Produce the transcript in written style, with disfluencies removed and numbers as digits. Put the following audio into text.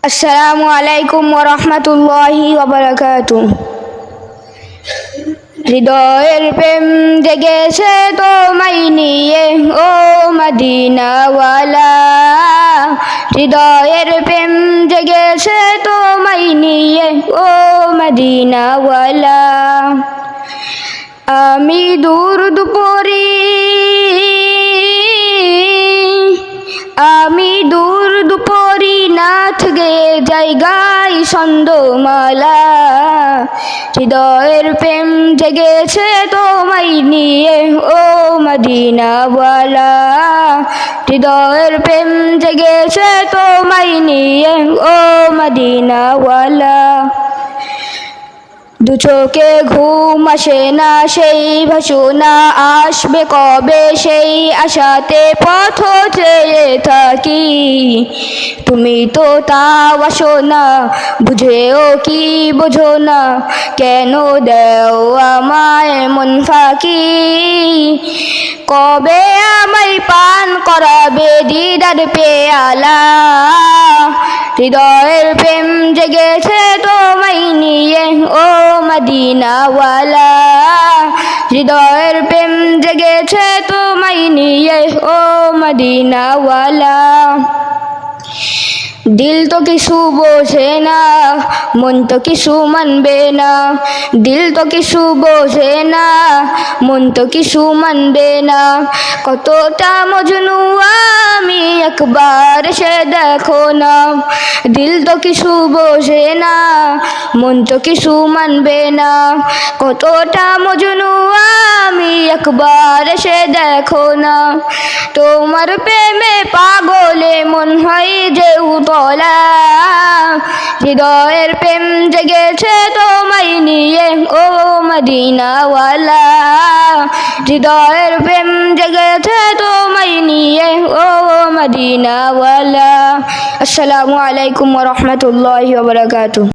আসসালামু আলাইকুম ওয়া রাহমাতুল্লাহি ওয়া বারাকাতুহু। হৃদয়ের প্রেম জেগেছে তোমায় নিয়ে ও মদিনাওয়ালা, হৃদয়ের প্রেম জেগেছে তোমায় নিয়ে ও মদিনাওয়ালা। আমি দুরূদ পড়ি, আমি দুরূদ পড়ি, নাথ গেয়ে যাই গাই ছন্দমালা। হৃদয়ের প্রেম জেগেছে তোমায় নিয়ে ও মদিনাওয়ালা, হৃদয়ের প্রেম জেগেছে তোমায় নিয়ে ও মদিনাওয়ালা। দু চোখে ঘুম আসে না সেই ভাসনা, আসবে কবে সেই আশাতে পথ চেয়ে থাকি। তুমি তো তাও আসো না, বুঝেও কি বোঝো না, কেন দেও আমায় মন ফাঁকি। কবে আমায় পান করাবে দিদার পেয়ালা, হৃদয়ের প্রেম জেগেছে তোমায় নিয়ে ও মদিনাওয়ালা, হৃদয়ের প্রেম জেগেছে তোমায় নিয়ে ও মদিনাওয়ালা। দিল তো কিছু বোঝে না, মন তো কিছু মানবে না, দিল তো কিছু বোঝে না, মন তো কিছু মানবে না। কতটা মজনু আমি একবার সে দেখো না, দিল তো কিছু বোঝে না, মন তো কিছু মানবে না। কতটা মজনু আমি একবার সে দেখো না, তোমার প্রেমে পাগলে মন হয় যে উতলা। হৃদয়ের প্রেম জেগেছে তোমায় নিয়ে ও মদিনাওয়ালা, হৃদয়ের প্রেম জেগেছে তোমায় নিয়ে ও মদিনাওয়ালা। আসসালামু আলাইকুম ওয়া রাহমাতুল্লাহি ওয়া বারাকাতুহু।